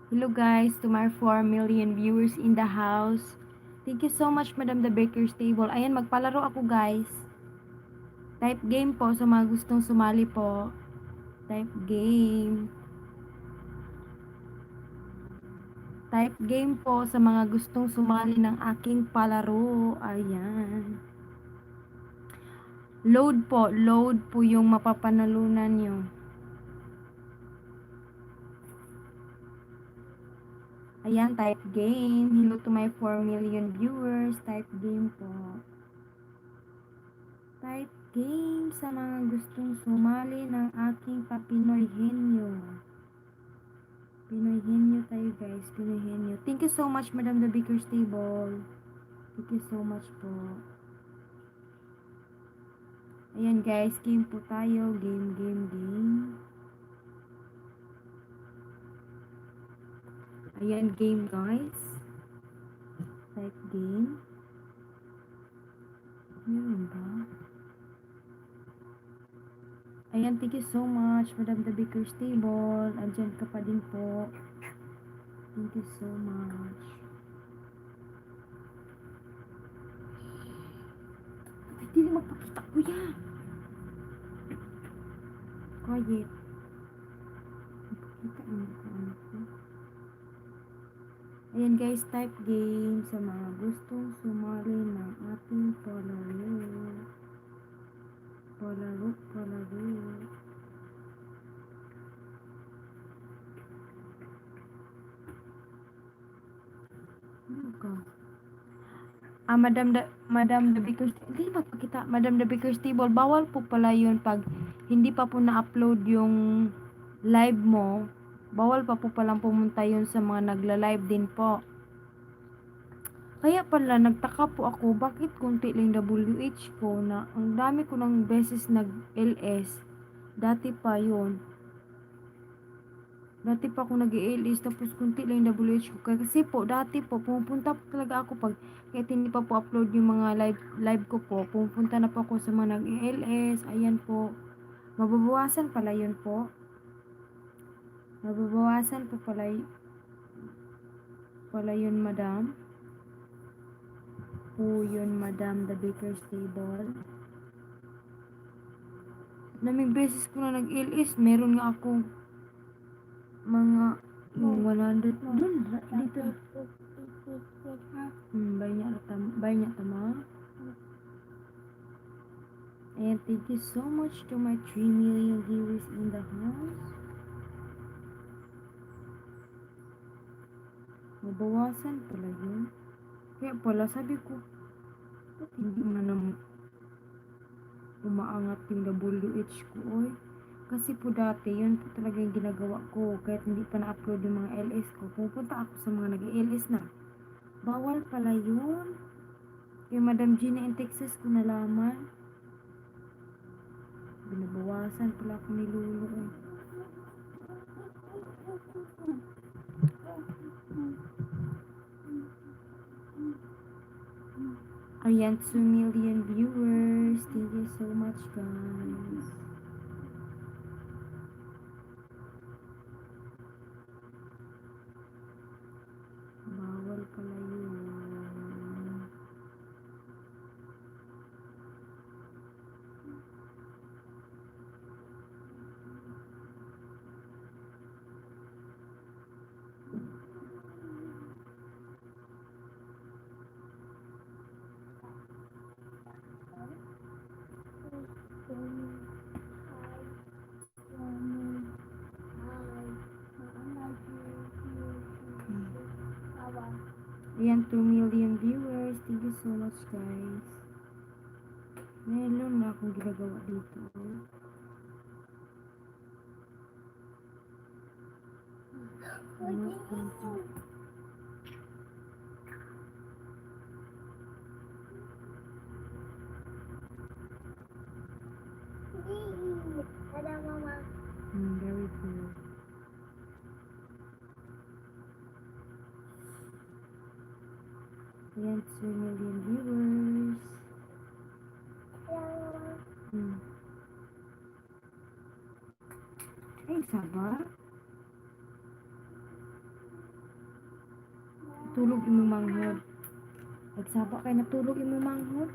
Hello guys to my 4 million viewers in the house. Thank you so much Madam the Baker's Table. Ayan, magpalaro ako guys. Type game po sa mga gustong sumali po. Type game. Type game po sa mga gustong sumali ng aking palaro. Ayan. Load po. Load po yung mapapanalunan nyo. Ayan, type game. Hello to my 4 million viewers. Type game po. Type game sa mga gustong sumali ng aking Pinoy Henyo. Pinoy Henyo tayo guys. Pinoy Henyo. Thank you so much Madam the Baker's Table. Thank you so much po. Ayan guys, game po tayo. Game. Ayan, game guys. Type game. Meron ba? Ayan, thank you so much Madam the Baker's Table. Andyan ka pa din po. Thank you so much. Hindi na magpakita kuya. Quiet. Magpakita ano ko ano ko. Ayan guys, type game sa mga gustong sumali ng ating palaro. Palaro. Ano ka? Madam the Baker's hindi magpakita. Madam the Baker's Table, bawal po pala yun pag hindi pa po na-upload yung live mo. Bawal pa po palang pumunta yun sa mga nagla-live din po. Kaya pala nagtaka po ako bakit konti lang WH ko na ang dami ko ng beses nag-LS. Dati pa yun. Dati pa ako nag-LS tapos konti lang WH ko. Kasi po dati po pumupunta po talaga ako pag kahit hindi pa po upload yung mga live ko po. Pumupunta na po ako sa mga nag-LS. Ayan po. Mababawasan pala yun po. Mababawasan po pala yun madam. Po yun madam the Baker's Table. Naming beses ko na nag-LS, meron nga akong mga 100 dun dito. Banyak tama. And thank you so much to my 3 million viewers in the house. Mabawasan pala yun. Kaya pala sabi ko, hindi man naman umaangat yung WH ko, oy. Kasi po dati, yun po talaga yung ginagawa ko. Kahit hindi pa na-upload yung mga LS ko, pupunta ako sa mga nag-LS na. Bawal pala yun. Kay Madam Gina in Texas ko nalaman. Binabawasan pala ako ni Lulu, eh. Ayan, 2 million viewers. Thank you so much, guys. Bawal pala yun. Ayan, 2 million viewers. Thank you so much, guys. Meron na akong ginagawa dito. Very good. Ayan, 2 million viewers. Ay, sabar. Tulog imong manghod. Nagsaba kay natulog imong manghod.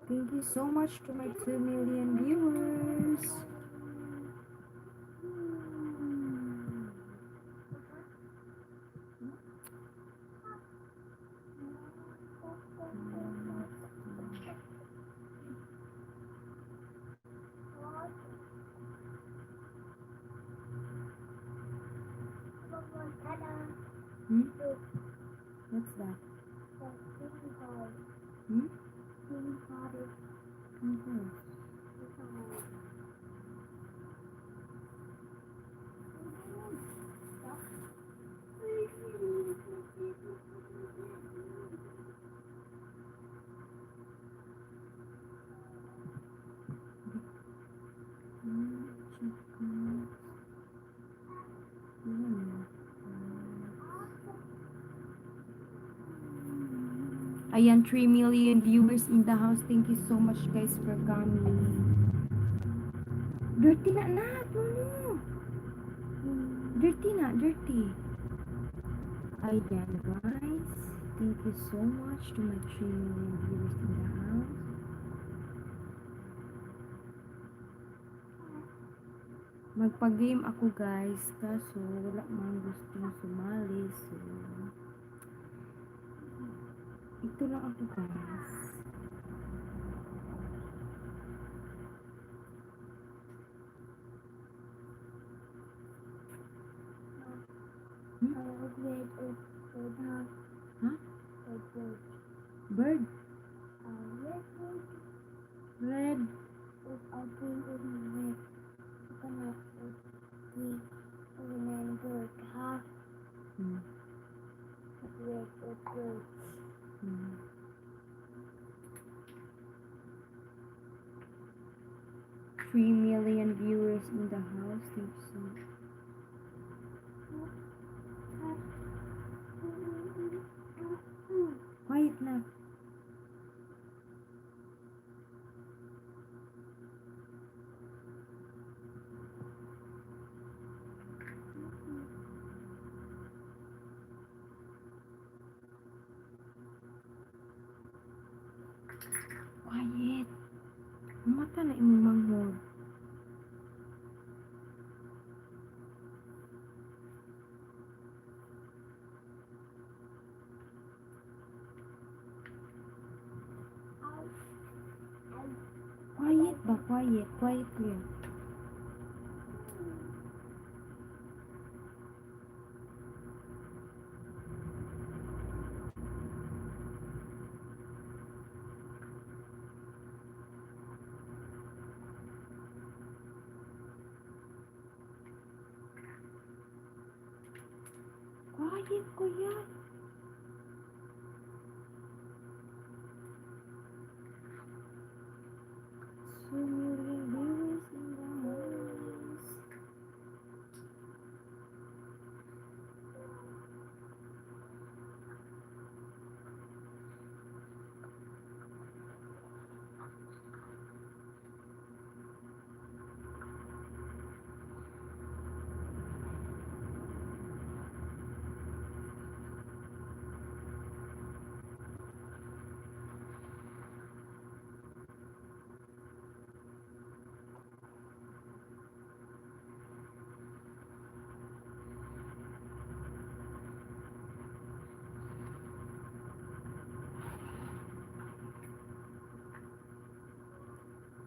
Thank you so much to my 2 million viewers. Hmm? What's that? Hmm? Okay. Ayan, 3 million viewers in the house. Thank you so much guys for coming. Dirty na, puno. Dirty na, dirty. Ayan guys. Thank you so much to my 3 million viewers in the house. Magpa-game ako guys, kaso wala mang gustong sumali. So, ito lang ako guys. Hmm? Huh? Bird? Red? Hmm. Hmm. 3 million viewers in the house. Thank you so much. Quiet na. Quiet. Mata na imong manghod. Quiet ba? Quiet. Quiet lang. Quiet ko yan. So million viewers in the house.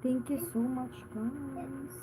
Thank you so much, guys.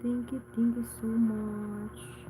Thank you so much.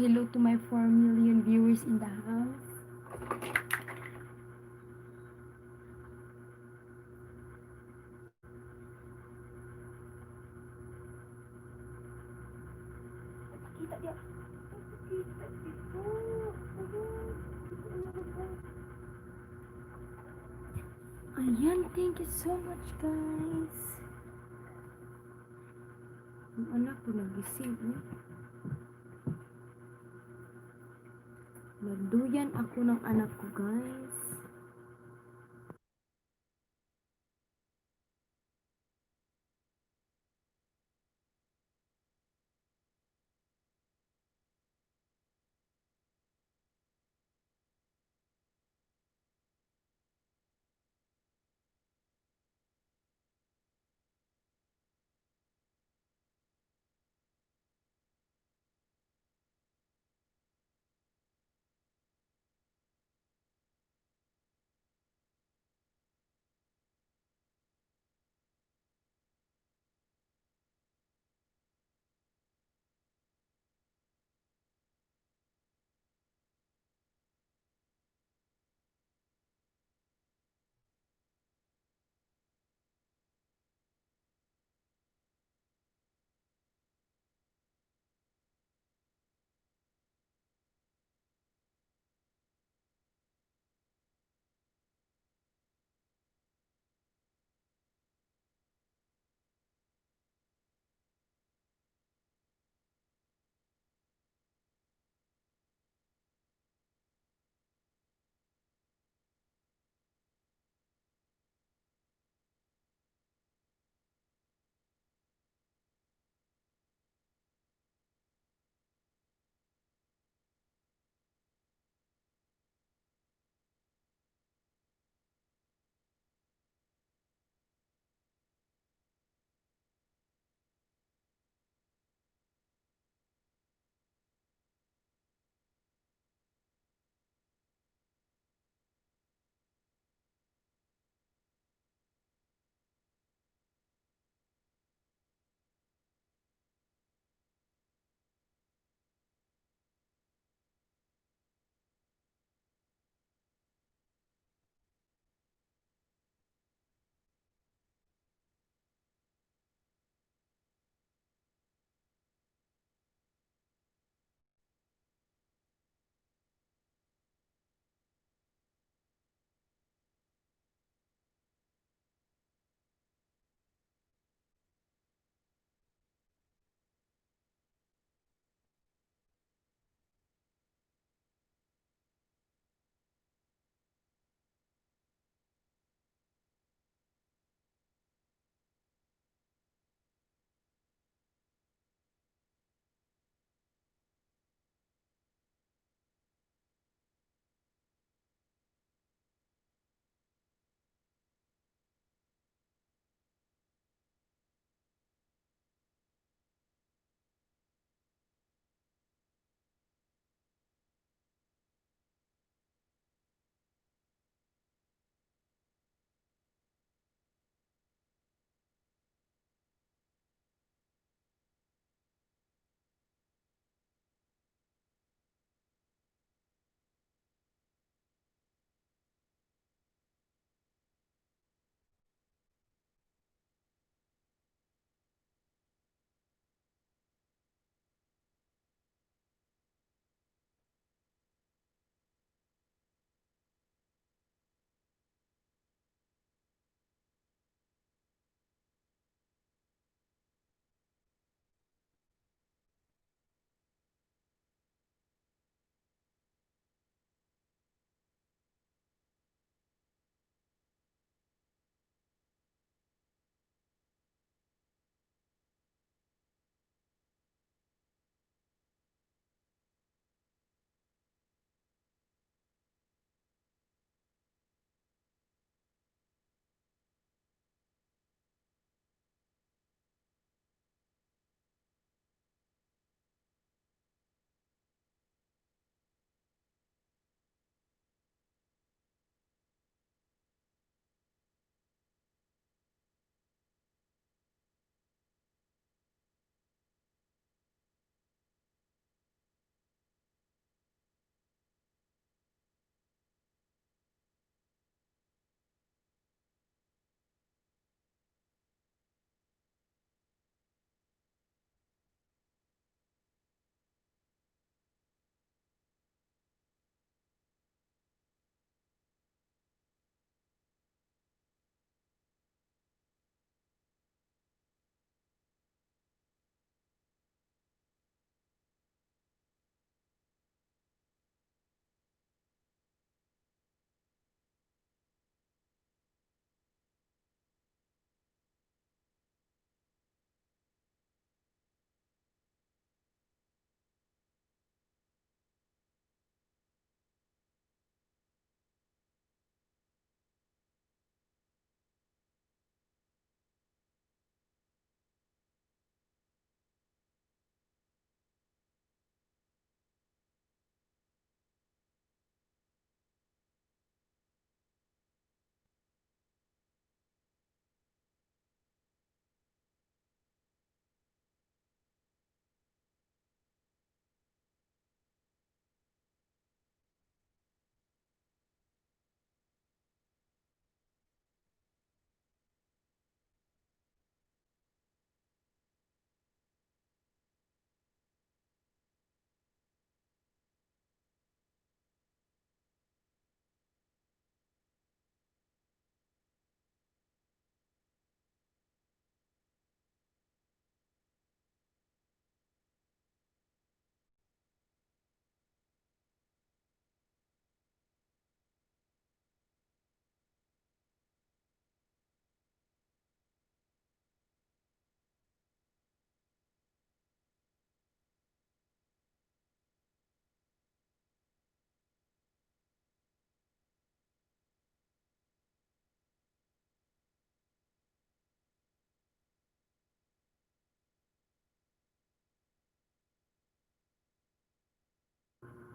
Hello to my 4 million viewers in the house. Kita dia. Kita dito. Ayan, thank you so much guys. Ang anak ko nagising eh. Nagduyan ako ng anak ko guys.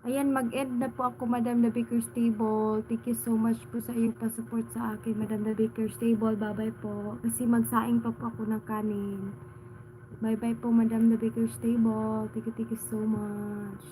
Ayan, mag-end na po ako, Madam The Baker's Table. Thank you so much po sa iyong pa-support sa akin, Madam The Baker's Table. Bye-bye po. Kasi magsaing pa po ako ng kanin. Bye-bye po, Madam The Baker's Table. Thank you so much.